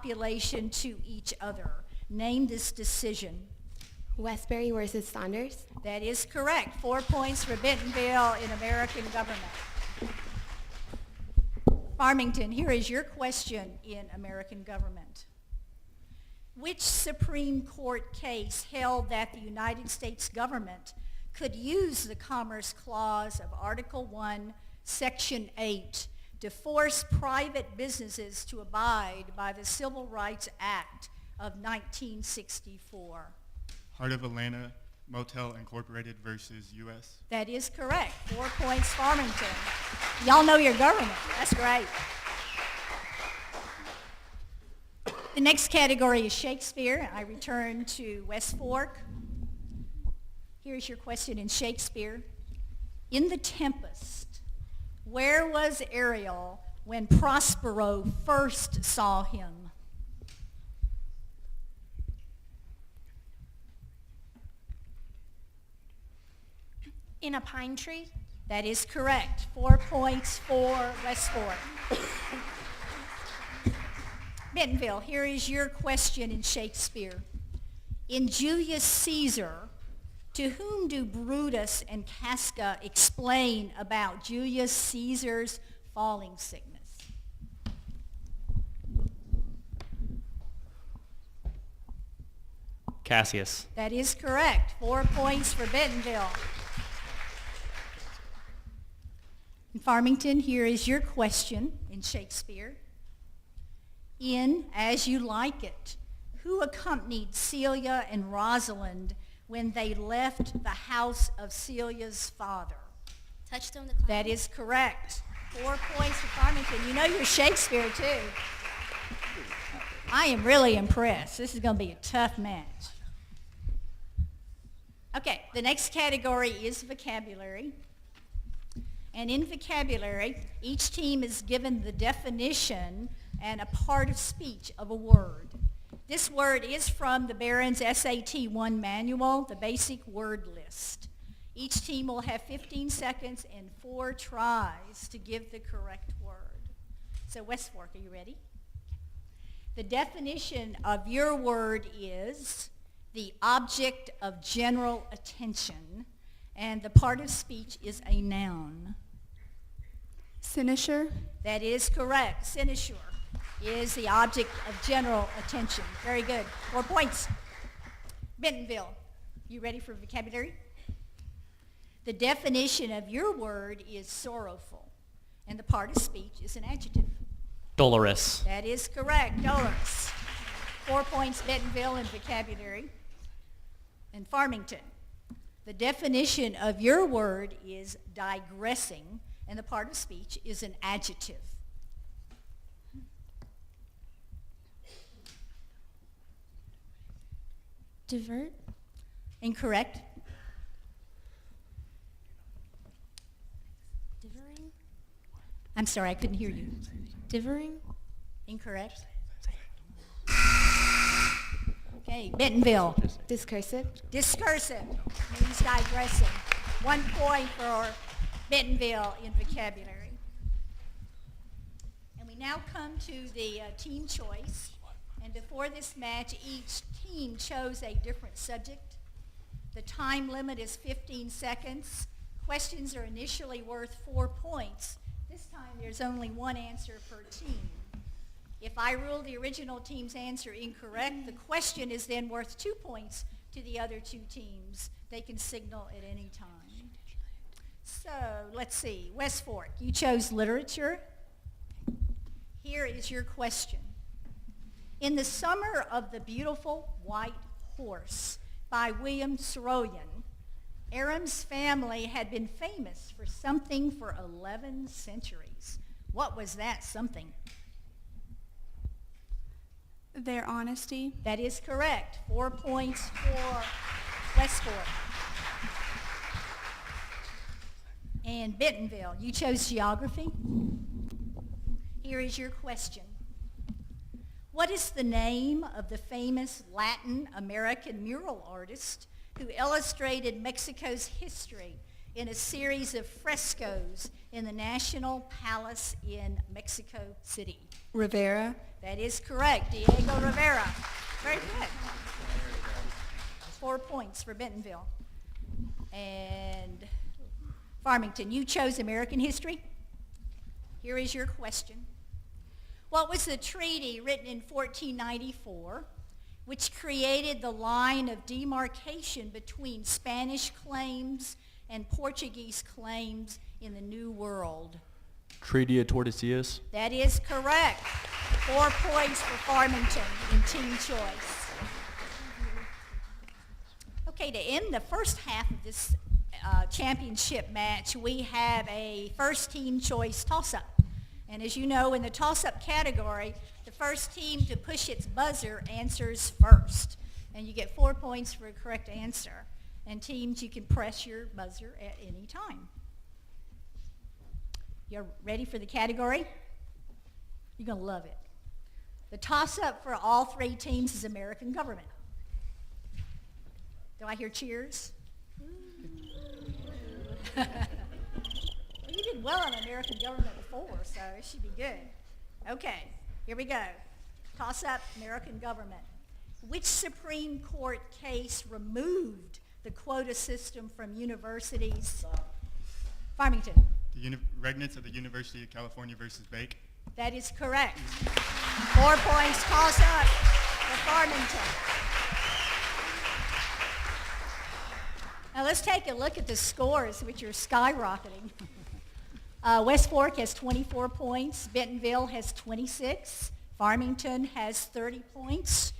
population to each other. Name this decision. Westbury versus Saunders. That is correct. 4 points for Bentonville in American government. Farmington, here is your question in American government. Which Supreme Court case held that the United States government could use the Commerce Clause of Article 1, Section 8 to force private businesses to abide by the Civil Rights Act of 1964? Heart of Atlanta Motel Incorporated versus U.S. That is correct. 4 points, Farmington. Y'all know your government. That's great. The next category is Shakespeare. I return to West Fork. Here's your question in Shakespeare. In The Tempest, where was Ariel when Prospero first saw him? In a pine tree. That is correct. 4 points for West Fork. Bentonville, here is your question in Shakespeare. In Julius Caesar, to whom do Brutus and Casca explain about Julius Caesar's falling sickness? Cassius. That is correct. 4 points for Bentonville. In Farmington, here is your question in Shakespeare. In As You Like It, who accompanied Celia and Rosalind when they left the house of Celia's father? Touchstone the Clown. That is correct. 4 points for Farmington. You know your Shakespeare, too. I am really impressed. This is going to be a tough match. Okay, the next category is vocabulary. And in vocabulary, each team is given the definition and a part of speech of a word. This word is from the Barron's SAT 1 manual, the basic word list. Each team will have 15 seconds and 4 tries to give the correct word. So West Fork, are you ready? The definition of your word is the object of general attention, and the part of speech is a noun. Cynosure. That is correct. Cynosure is the object of general attention. Very good. 4 points. Bentonville, you ready for vocabulary? The definition of your word is sorrowful, and the part of speech is an adjective. Dolorous. That is correct. Dolorous. 4 points, Bentonville, in vocabulary. And Farmington, the definition of your word is digressing, and the part of speech is an adjective. Divert. Incorrect. Divering. I'm sorry, I couldn't hear you. Divering. Incorrect. Okay, Bentonville. Discursive. Discursive means digressing. 1 point for Bentonville in vocabulary. And we now come to the team choice. And before this match, each team chose a different subject. The time limit is 15 seconds. Questions are initially worth 4 points. This time there's only one answer per team. If I rule the original team's answer incorrect, the question is then worth 2 points to the other 2 teams. They can signal at any time. So let's see. West Fork, you chose literature. Here is your question. In The Summer of the Beautiful White Horse by William Soroyan, Aram's family had been famous for something for 11 centuries. What was that something? Their honesty. That is correct. 4 points for West Fork. And Bentonville, you chose geography. Here is your question. What is the name of the famous Latin American mural artist who illustrated Mexico's history in a series of frescoes in the National Palace in Mexico City? Rivera. That is correct, Diego Rivera. Very good. 4 points for Bentonville. And Farmington, you chose American history. Here is your question. What was the treaty written in 1494 which created the line of demarcation between Spanish claims and Portuguese claims in the New World? Treaty of Tordesillas. That is correct. 4 points for Farmington in team choice. Okay, to end the first half of this championship match, we have a first team choice toss-up. And as you know, in the toss-up category, the first team to push its buzzer answers first. And you get 4 points for a correct answer. And teams, you can press your buzzer at any time. You're ready for the category? You're going to love it. The toss-up for all 3 teams is American government. Do I hear cheers? Well, you did well on American government before, so it should be good. Okay, here we go. Toss-up, American government. Which Supreme Court case removed the quota system from universities? Farmington. The regnants of the University of California versus Bake. That is correct. 4 points, toss-up for Farmington. Now let's take a look at the scores, which are skyrocketing. West Fork has 24 points. Bentonville has 26. Farmington has 30 points.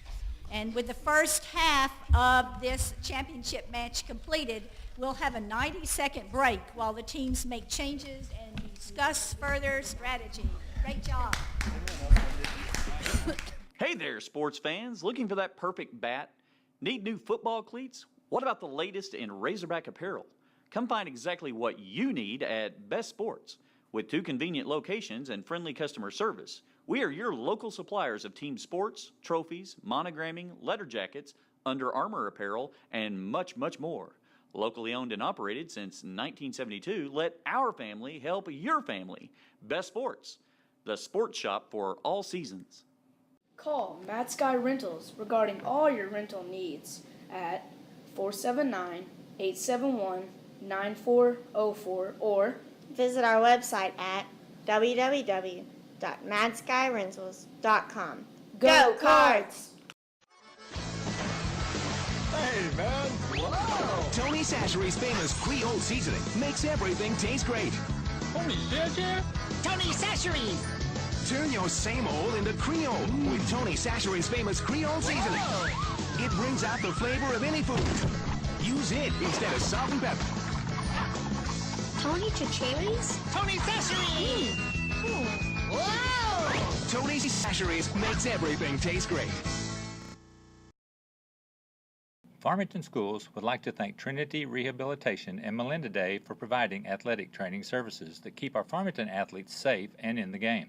And with the first half of this championship match completed, we'll have a 90-second break while the teams make changes and discuss further strategy. Great job. Hey there, sports fans. Looking for that perfect bat? Need new football cleats? What about the latest in Razorback apparel? Come find exactly what you need at Best Sports. With 2 convenient locations and friendly customer service, we are your local suppliers of team sports, trophies, monogramming, letter jackets, Under Armour apparel, and much, much more. Locally owned and operated since 1972, let our family help your family. Best Sports, the sports shop for all seasons. Call Mad Sky Rentals regarding all your rental needs at 479-871-9404 or visit our website at www.madskyrentals.com. Go Cards! Hey, man! Whoa! Tony Chachere's famous Creole seasoning makes everything taste great. Tony Chachere's! Turn your same old into Creole with Tony Chachere's famous Creole seasoning. It brings out the flavor of any food. Use it instead of salt and pepper. Tony Chachere's? Tony Chachere's! Whoa! Tony Chachere's makes everything taste great. Farmington Schools would like to thank Trinity Rehabilitation and Melinda Day for providing athletic training services that keep our Farmington athletes safe and in the game.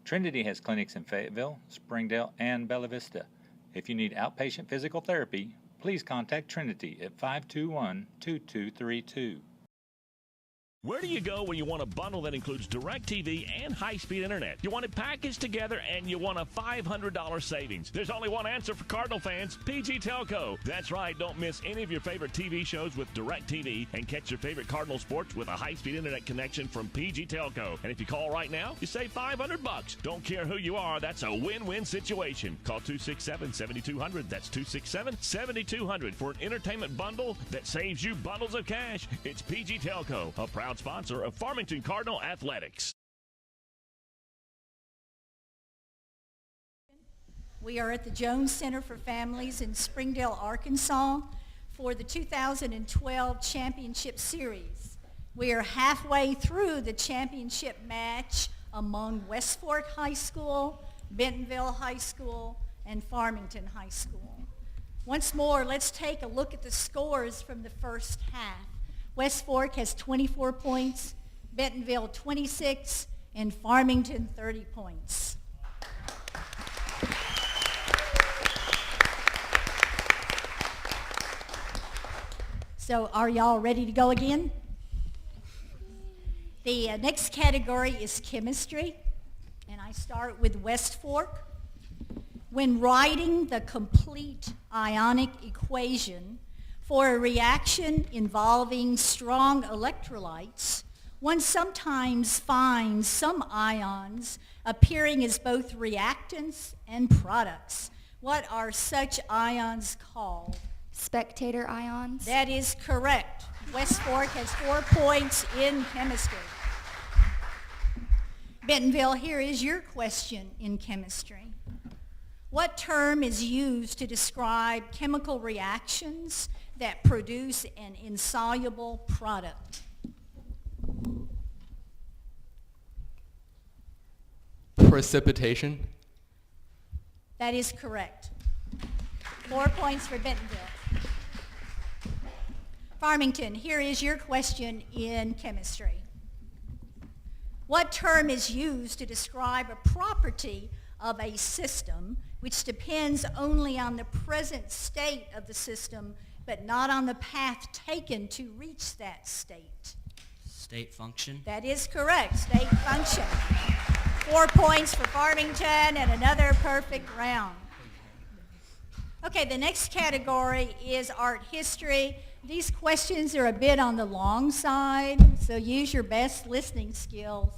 Trinity has clinics in Fayetteville, Springdale, and Bella Vista. If you need outpatient physical therapy, please contact Trinity at 521-2232. Where do you go when you want a bundle that includes DirecTV and high-speed internet? You want it packaged together and you want a $500 savings. There's only one answer for Cardinal fans, PG Telco. That's right, don't miss any of your favorite TV shows with DirecTV and catch your favorite Cardinal sports with a high-speed internet connection from PG Telco. And if you call right now, you save $500. Don't care who you are, that's a win-win situation. Call 267-7200. That's 267-7200 for an entertainment bundle that saves you bundles of cash. It's PG Telco, a proud sponsor of Farmington Cardinal Athletics. We are at the Jones Center for Families in Springdale, Arkansas for the 2012 Championship Series. We are halfway through the championship match among West Fork High School, Bentonville High School, and Farmington High School. Once more, let's take a look at the scores from the first half. West Fork has 24 points, Bentonville 26, and Farmington 30 points. So are y'all ready to go again? The next category is chemistry, and I start with West Fork. When writing the complete ionic equation for a reaction involving strong electrolytes, one sometimes finds some ions appearing as both reactants and products. What are such ions called? Spectator ions. That is correct. West Fork has 4 points in chemistry. Bentonville, here is your question in chemistry. What term is used to describe chemical reactions that produce an insoluble product? Precipitation. That is correct. 4 points for Bentonville. Farmington, here is your question in chemistry. What term is used to describe a property of a system which depends only on the present state of the system, but not on the path taken to reach that state? State function. That is correct, state function. 4 points for Farmington and another perfect round. Okay, the next category is art history. These questions are a bit on the long side, so use your best listening skills.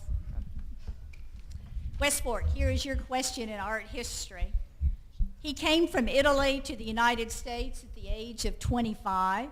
West Fork, here is your question in art history. He came from Italy to the United States at the age of 25.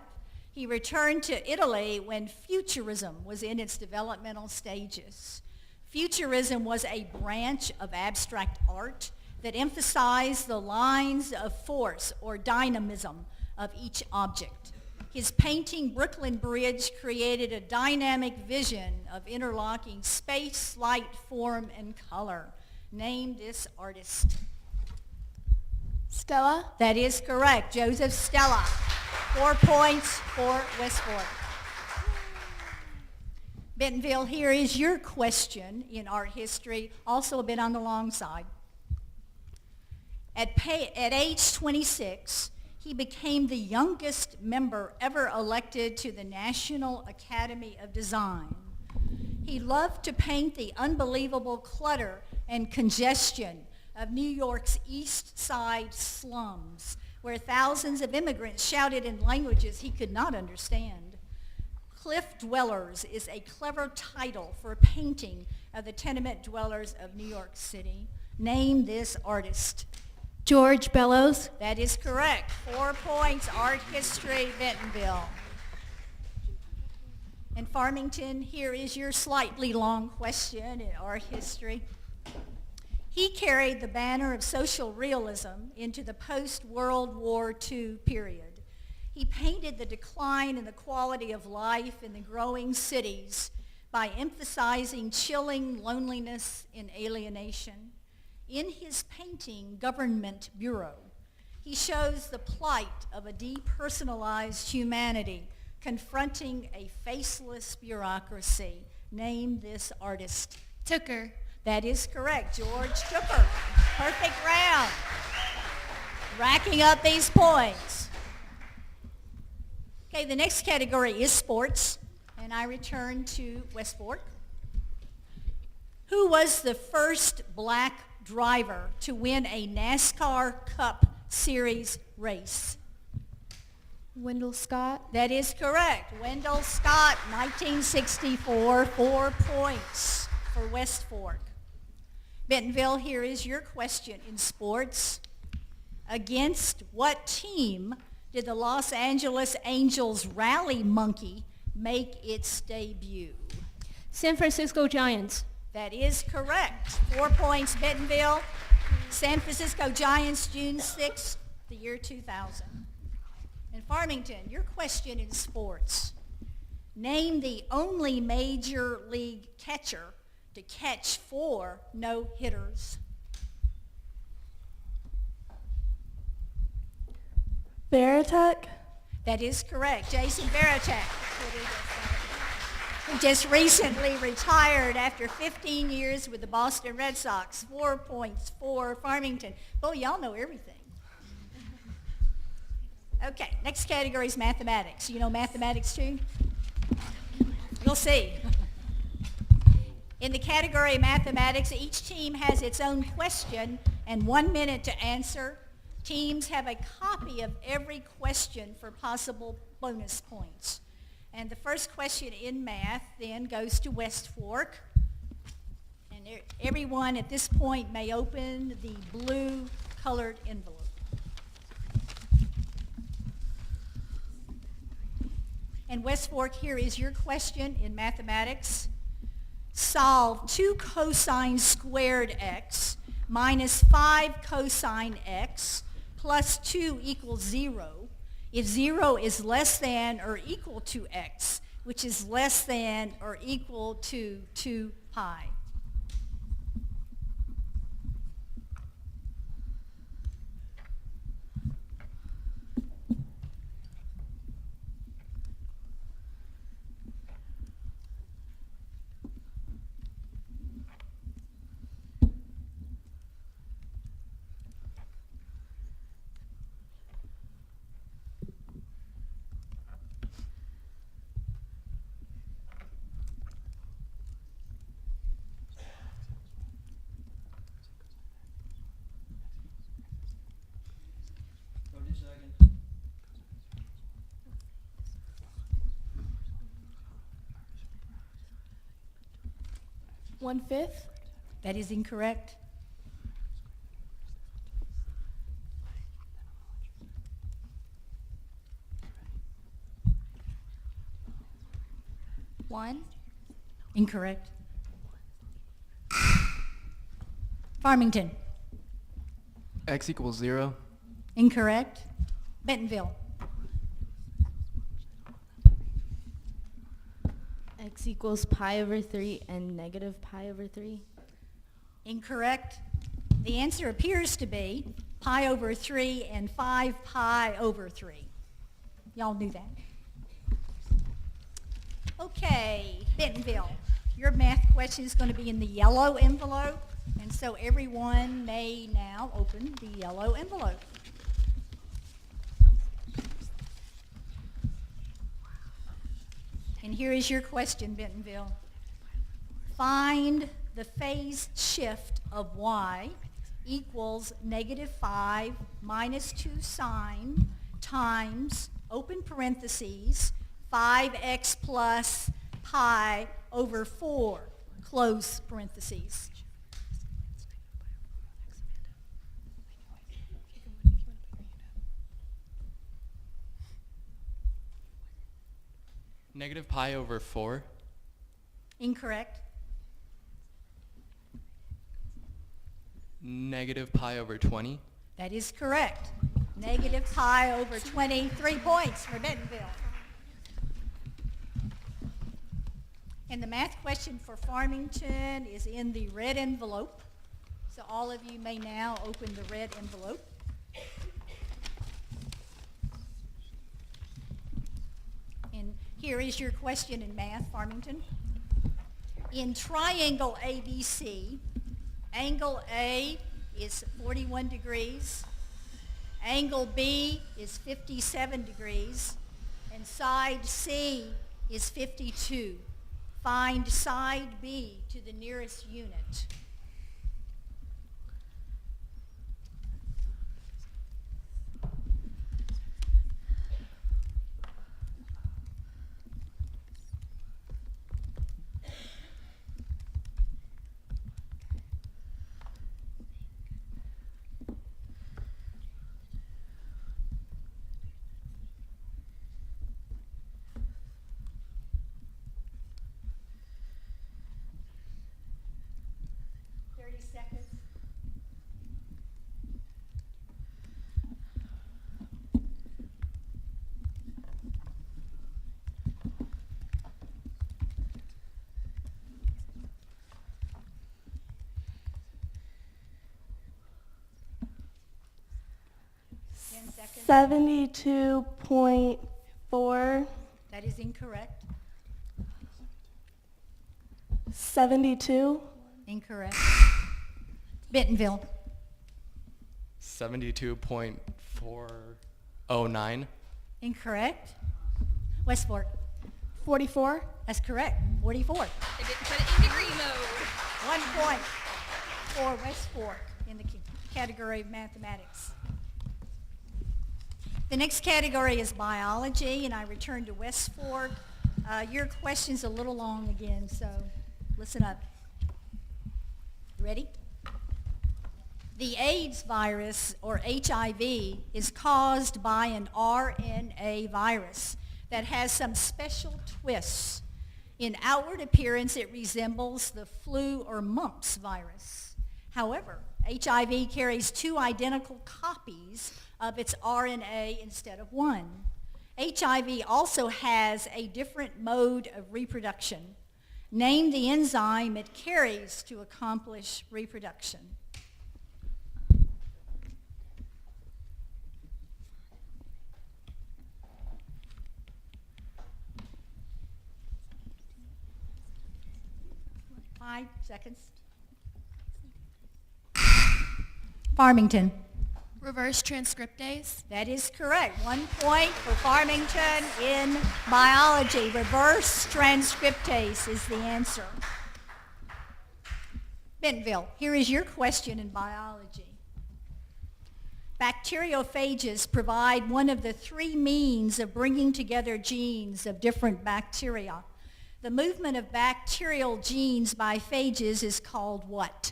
He returned to Italy when Futurism was in its developmental stages. Futurism was a branch of abstract art that emphasized the lines of force or dynamism of each object. His painting, Brooklyn Bridge, created a dynamic vision of interlocking space, light, form, and color. Name this artist. Stella. That is correct. Joseph Stella. 4 points for West Fork. Bentonville, here is your question in art history, also a bit on the long side. At age 26, he became the youngest member ever elected to the National Academy of Design. He loved to paint the unbelievable clutter and congestion of New York's East Side slums, where thousands of immigrants shouted in languages he could not understand. Cliff Dwellers is a clever title for a painting of the tenement dwellers of New York City. Name this artist. George Bellows. That is correct. 4 points, art history, Bentonville. And Farmington, here is your slightly long question in art history. He carried the banner of social realism into the post-World War II period. He painted the decline in the quality of life in the growing cities by emphasizing chilling loneliness and alienation. In his painting, Government Bureau, he shows the plight of a depersonalized humanity confronting a faceless bureaucracy. Name this artist. Tooker. That is correct, George Tooker. Perfect round. Racking up these points. Okay, the next category is sports, and I return to West Fork. Who was the first black driver to win a NASCAR Cup Series race? Wendell Scott. That is correct. Wendell Scott, 1964, 4 points for West Fork. Bentonville, here is your question in sports. Against what team did the Los Angeles Angels Rally Monkey make its debut? San Francisco Giants. That is correct. 4 points, Bentonville. San Francisco Giants, June 6th, the year 2000. And Farmington, your question in sports. Name the only major league catcher to catch 4 no-hitters. Veritek. That is correct. Jason Veritek, who just recently retired after 15 years with the Boston Red Sox. 4 points for Farmington. Boy, y'all know everything. Okay, next category is mathematics. You know mathematics too? You'll see. In the category of mathematics, each team has its own question and 1 minute to answer. Teams have a copy of every question for possible bonus points. And the first question in math then goes to West Fork. And everyone at this point may open the blue colored envelope. And West Fork, here is your question in mathematics. Solve 2 cosine squared x minus 5 cosine x plus 2 equals 0 if 0 is less than or equal to x, which is less than or equal to 2 pi. One-fifth. That is incorrect. One. Incorrect. Farmington. X equals 0. Incorrect. Bentonville. X equals pi over 3 and negative pi over 3. Incorrect. The answer appears to be pi over 3 and 5 pi over 3. Y'all knew that. Okay, Bentonville. Your math question is going to be in the yellow envelope, and so everyone may now open the yellow envelope. And here is your question, Bentonville. Find the phase shift of y equals negative 5 minus 2 sine times, open parentheses, 5x plus pi over 4, close parentheses. Negative pi over 4. Incorrect. Negative pi over 20. That is correct. Negative pi over 20, 3 points for Bentonville. And the math question for Farmington is in the red envelope. So all of you may now open the red envelope. And here is your question in math, Farmington. In triangle ABC, angle A is 41 degrees, angle B is 57 degrees, and side C is 52. Find side B to the nearest unit. Seconds. Seconds. 72.4. That is incorrect. 72. Incorrect. Bentonville. 72.409. Incorrect. West Fork. 44. That's correct, 44. They didn't put it in degree mode. 1 point for West Fork in the category of mathematics. The next category is biology, and I return to West Fork. Your question's a little long again, so listen up. Ready? The AIDS virus, or HIV, is caused by an RNA virus that has some special twists. In outward appearance, it resembles the flu or mumps virus. However, HIV carries 2 identical copies of its RNA instead of 1. HIV also has a different mode of reproduction. Name the enzyme it carries to accomplish reproduction. Five seconds. Farmington. Reverse transcriptase. That is correct. 1 point for Farmington in biology. Reverse transcriptase is the answer. Bentonville, here is your question in biology. Bacteriophages provide one of the 3 means of bringing together genes of different bacteria. The movement of bacterial genes by phages is called what?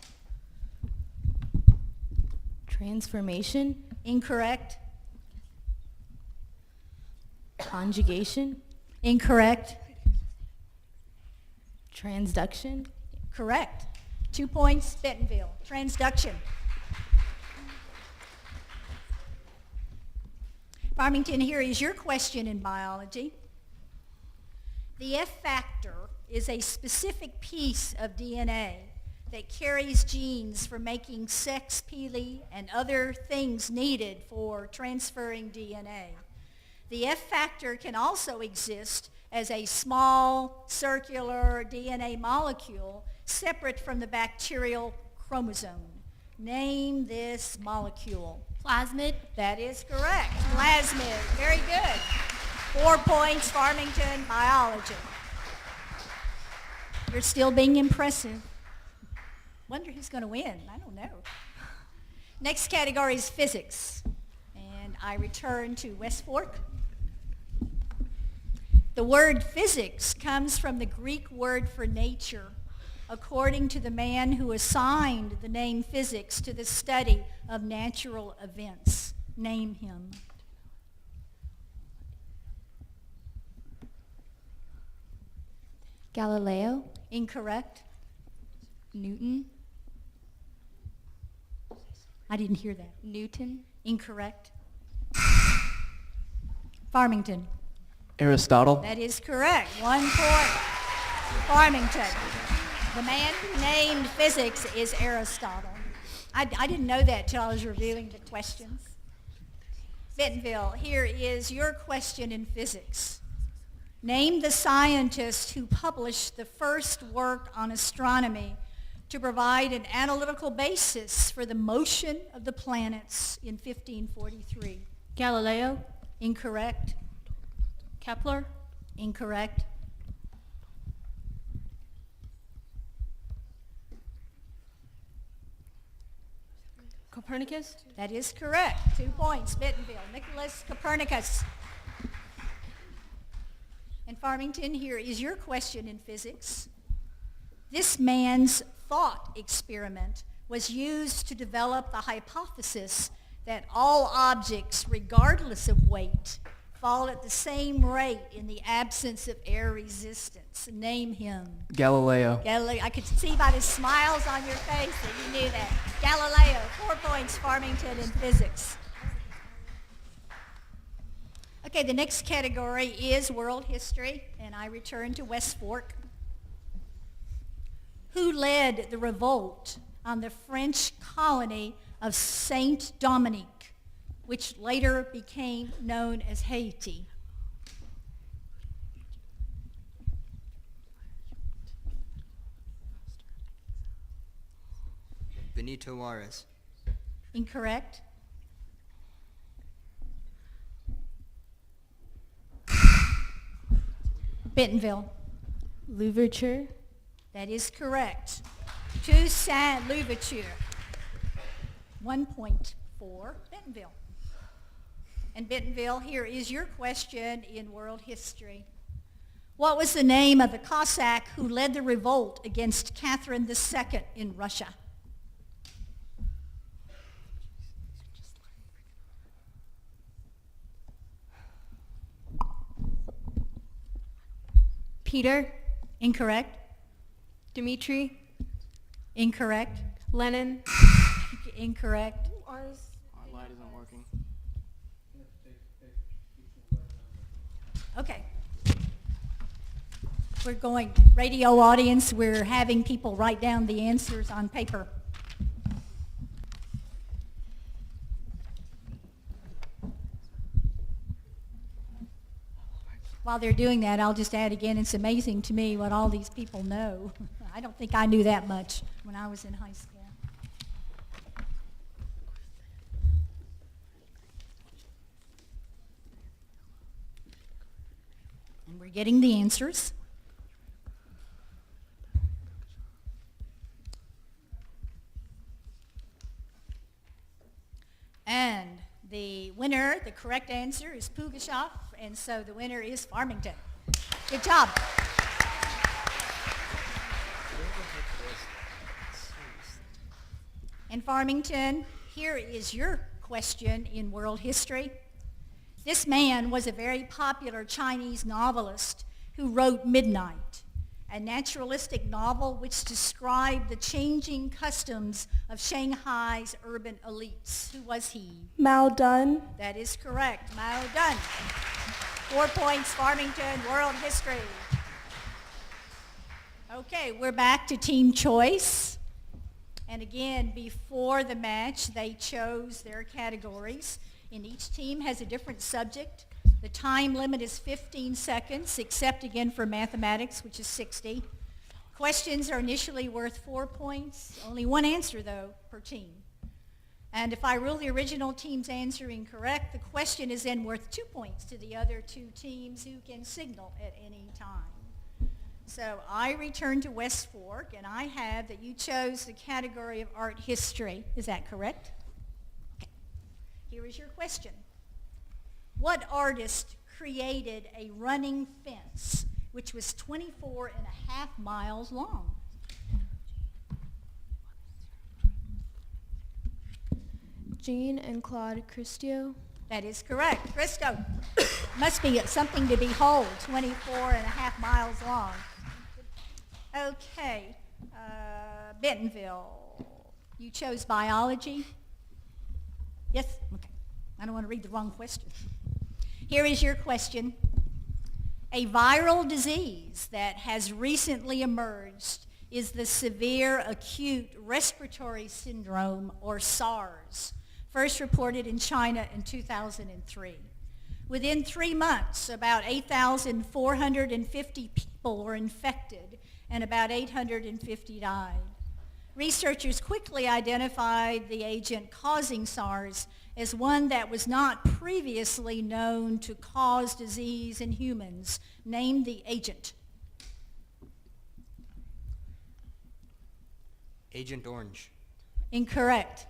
Transformation. Incorrect. Conjugation. Incorrect. Transduction. Correct. 2 points, Bentonville. Transduction. Farmington, here is your question in biology. The F factor is a specific piece of DNA that carries genes for making sex pili and other things needed for transferring DNA. The F factor can also exist as a small circular DNA molecule separate from the bacterial chromosome. Name this molecule. Plasmid. That is correct. Plasmid. Very good. 4 points, Farmington, biology. You're still being impressive. Wonder who's going to win. I don't know. Next category is physics. And I return to West Fork. The word physics comes from the Greek word for nature, according to the man who assigned the name physics to the study of natural events. Name him. Galileo. Incorrect. Newton. I didn't hear that. Newton. Incorrect. Farmington. Aristotle. That is correct. 1 point. Farmington. The man who named physics is Aristotle. I didn't know that till I was reviewing the questions. Bentonville, here is your question in physics. Name the scientist who published the first work on astronomy to provide an analytical basis for the motion of the planets in 1543. Galileo. Incorrect. Kepler. Incorrect. Copernicus. That is correct. 2 points, Bentonville. Nicholas Copernicus. And Farmington, here is your question in physics. This man's thought experiment was used to develop the hypothesis that all objects, regardless of weight, fall at the same rate in the absence of air resistance. Name him. Galileo. Galileo. I could see by the smiles on your face that you knew that. Galileo, 4 points, Farmington in physics. Okay, the next category is world history, and I return to West Fork. Who led the revolt on the French colony of Saint-Dominique, which later became known as Haiti? Benito Juarez. Incorrect. Bentonville. Louverture. That is correct. Toussaint Louverture. 1 point for Bentonville. And Bentonville, here is your question in world history. What was the name of the Cossack who led the revolt against Catherine II in Russia? Peter. Incorrect. Dmitri. Incorrect. Lenin. Incorrect. Our light isn't working. Okay. We're going, radio audience, we're having people write down the answers on paper. While they're doing that, I'll just add again, it's amazing to me what all these people know. I don't think I knew that much when I was in high school. And we're getting the answers. And the winner, the correct answer is Pugashoff, and so the winner is Farmington. Good job. And Farmington, here is your question in world history. This man was a very popular Chinese novelist who wrote Midnight, a naturalistic novel which described the changing customs of Shanghai's urban elites. Who was he? Mao Dun. That is correct, Mao Dun. 4 points, Farmington, world history. Okay, we're back to team choice. And again, before the match, they chose their categories. And each team has a different subject. The time limit is 15 seconds, except again for mathematics, which is 60. Questions are initially worth 4 points. Only one answer, though, per team. And if I rule the original team's answer incorrect, the question is then worth 2 points to the other two teams who can signal at any time. So I return to West Fork, and I have that you chose the category of art history. Is that correct? Okay. Here is your question. What artist created a running fence which was 24 and a half miles long? Jean and Claude Christo. That is correct. Christo. Must be something to behold, 24 and a half miles long. Okay, Bentonville. You chose biology? Yes? Okay. I don't want to read the wrong question. Here is your question. A viral disease that has recently emerged is the severe acute respiratory syndrome, or SARS, first reported in China in 2003. Within 3 months, about 8,450 people were infected and about 850 died. Researchers quickly identified the agent causing SARS as one that was not previously known to cause disease in humans. Name the agent. Agent Orange. Incorrect.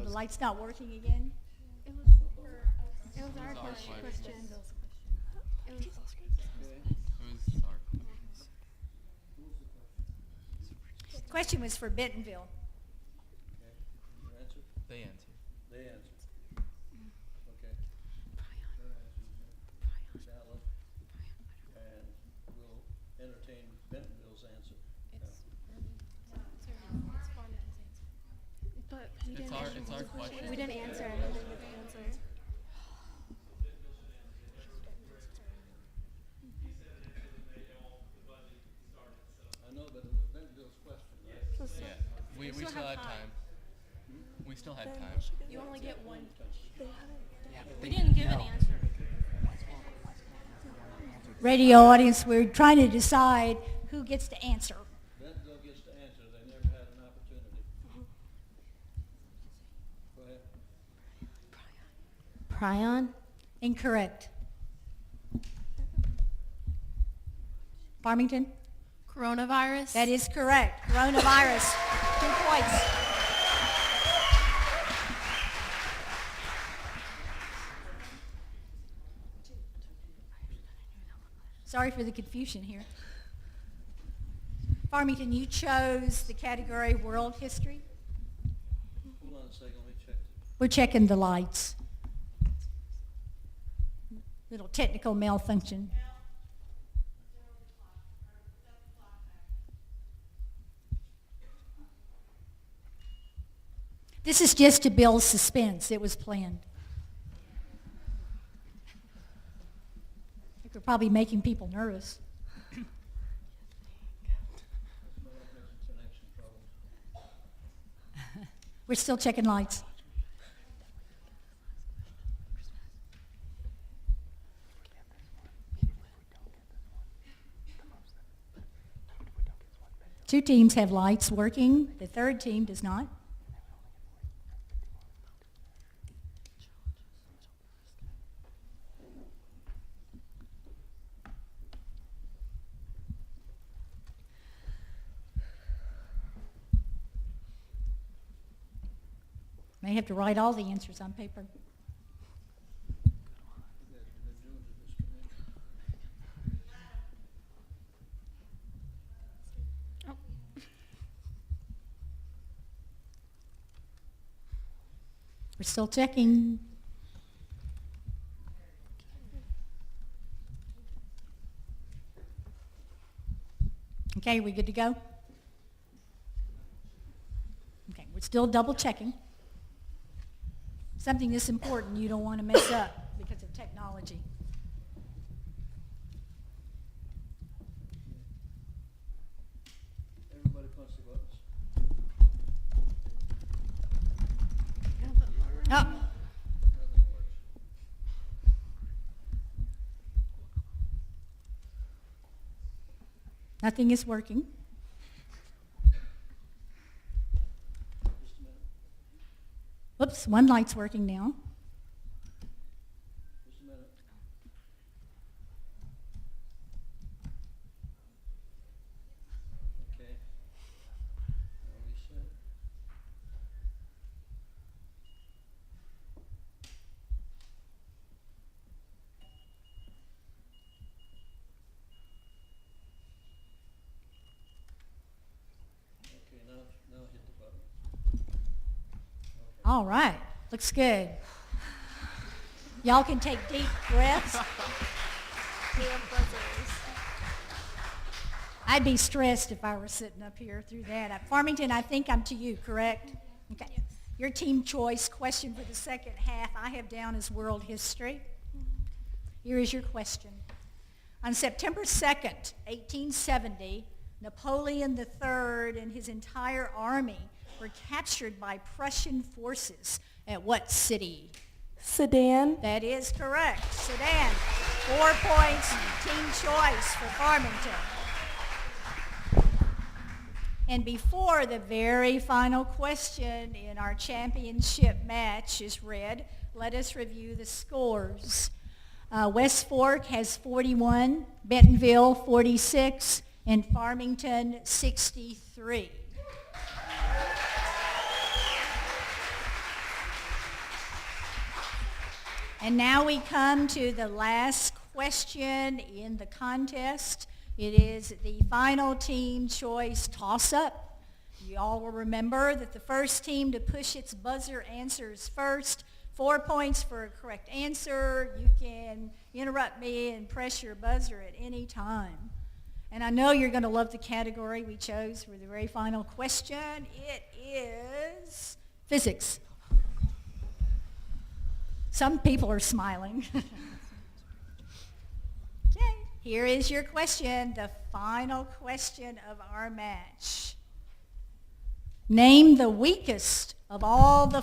The light's not working again? It was our question. The question was for Bentonville. They answer. Okay. Valid. And we'll entertain Bentonville's answer. But It's our question. we didn't answer. I know, but it was Bentonville's question, right? Yeah. We still had time. We still had time. You only get one. We didn't give an answer. Radio audience, we're trying to decide who gets to answer. Bentonville gets to answer. They never had an opportunity. Go ahead. Prion. Incorrect. Farmington? Coronavirus. That is correct. Coronavirus. 2 points. Sorry for the confusion here. Farmington, you chose the category World History. Hold on a second, let me check. We're checking the lights. Little technical malfunction. This is just to build suspense. It was planned. I think we're probably making people nervous. We're still checking lights. Two teams have lights working. The third team does not. May have to write all the answers on paper. We're still checking. Okay, we good to go? Okay, we're still double checking. Something this important you don't want to mess up because of technology. Everybody punch the buttons. Oh. Nothing works. Nothing is working. Just a minute. Whoops, one light's working now. Just a minute. Okay. Now reset. Okay, now hit the button. All right, looks good. Y'all can take deep breaths. We have buzzers. I'd be stressed if I were sitting up here through that. Farmington, I think I'm to you, correct? Okay. Yes. Your team choice question for the second half I have down as world history. Here is your question. On September 2nd, 1870, Napoleon III and his entire army were captured by Prussian forces at what city? Sedan. That is correct. Sedan. 4 points, team choice for Farmington. And before the very final question in our championship match is read, let us review the scores. West Fork has 41, Bentonville 46, and Farmington 63. And now we come to the last question in the contest. It is the final team choice toss-up. You all will remember that the first team to push its buzzer answers first. 4 points for a correct answer. You can interrupt me and press your buzzer at any time. And I know you're going to love the category we chose for the very final question. It is physics. Some people are smiling. Okay, here is your question, the final question of our match. Name the weakest of all the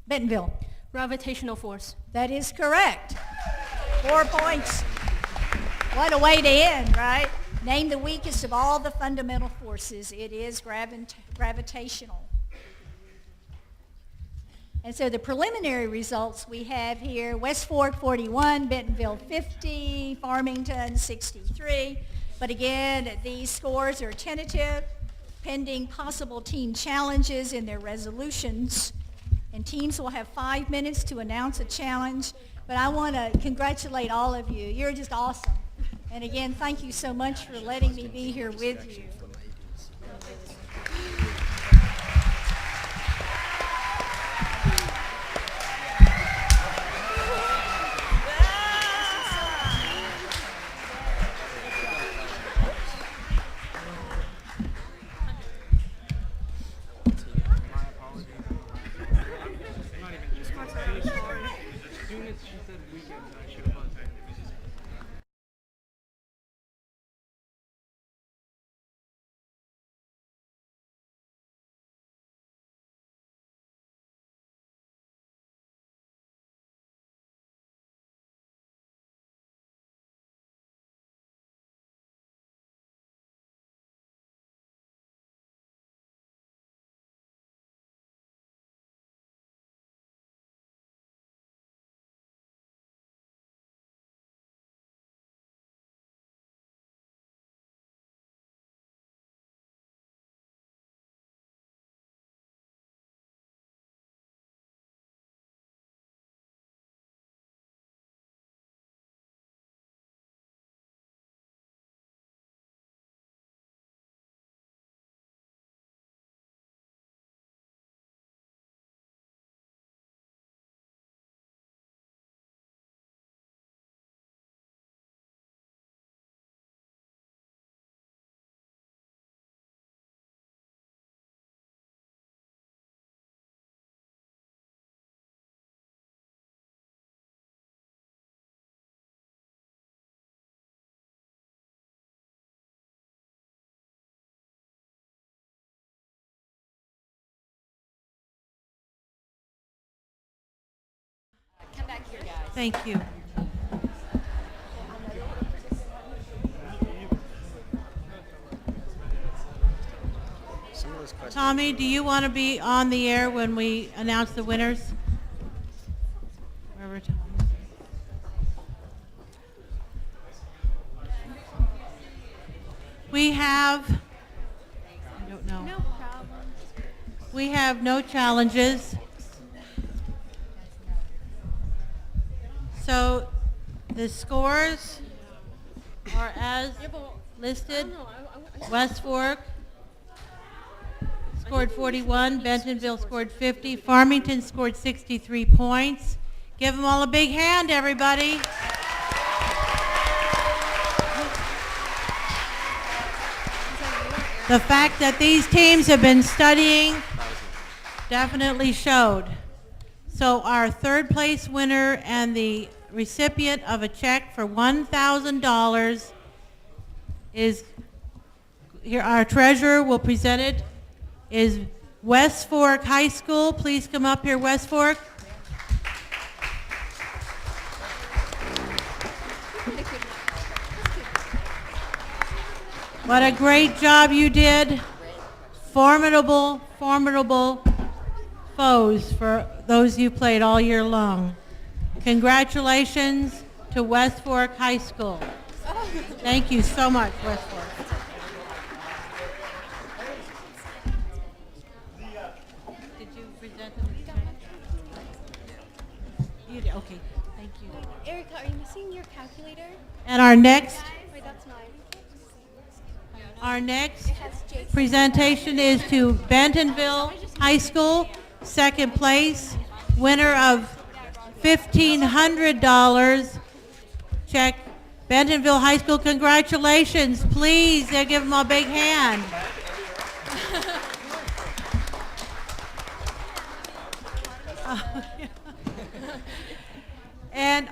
Bentonville. Gravitational force. That is correct. 4 points. What a way to end, right? Name the weakest of all the fundamental forces. It is gravitational. And so the preliminary results we have here, West Fork 41, Bentonville 50, Farmington 63. But again, these scores are tentative, pending possible team challenges in their resolutions. And teams will have 5 minutes to announce a challenge. But I want to congratulate all of you. You're just awesome. And again, thank you so much for letting me be here with you. Thank you. Tommy, do you want to be on the air when we announce the winners? Wherever Tommy is. We have, I don't know. No problem. We have no challenges. So the scores are as listed. West Fork scored 41, Bentonville scored 50, Farmington scored 63 points. Give them all a big hand, everybody. The fact that these teams have been studying definitely showed. So our third place winner and the recipient of a check for $1,000 is, here our treasurer will present it, is West Fork High School. Please come up here, West Fork. What a great job you did. Formidable, formidable foes for those you played all year long. Congratulations to West Fork High School. Thank you so much, West Fork. Did you present them? You did, okay, thank you. Erica, are you missing your calculator? And our next Wait, that's mine. Our next presentation is to Bentonville High School, second place, winner of $1,500 check. Bentonville High School, congratulations. Please, give them a big hand. And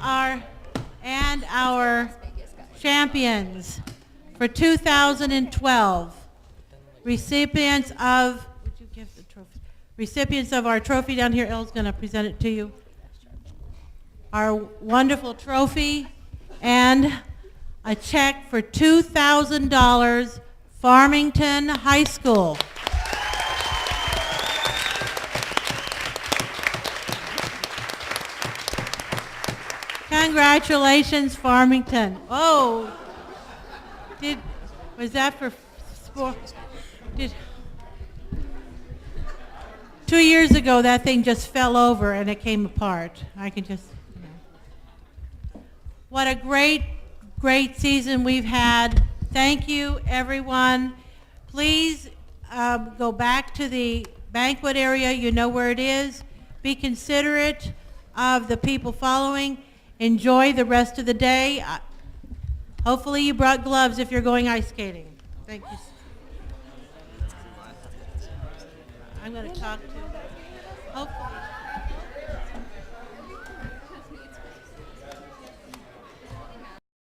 our champions for 2012, recipients of, would you give the trophy? Recipients of our trophy down here, Elle's going to present it to you. Our wonderful trophy and a check for $2,000, Farmington High School. Congratulations, Farmington. Oh, was that for sport? 2 years ago, that thing just fell over and it came apart. I can just, What a great season we've had. Thank you, everyone. Please go back to the banquet area. You know where it is. Be considerate of the people following. Enjoy the rest of the day. Hopefully you brought gloves if you're going ice skating. Thank you. I'm going to talk to hopefully.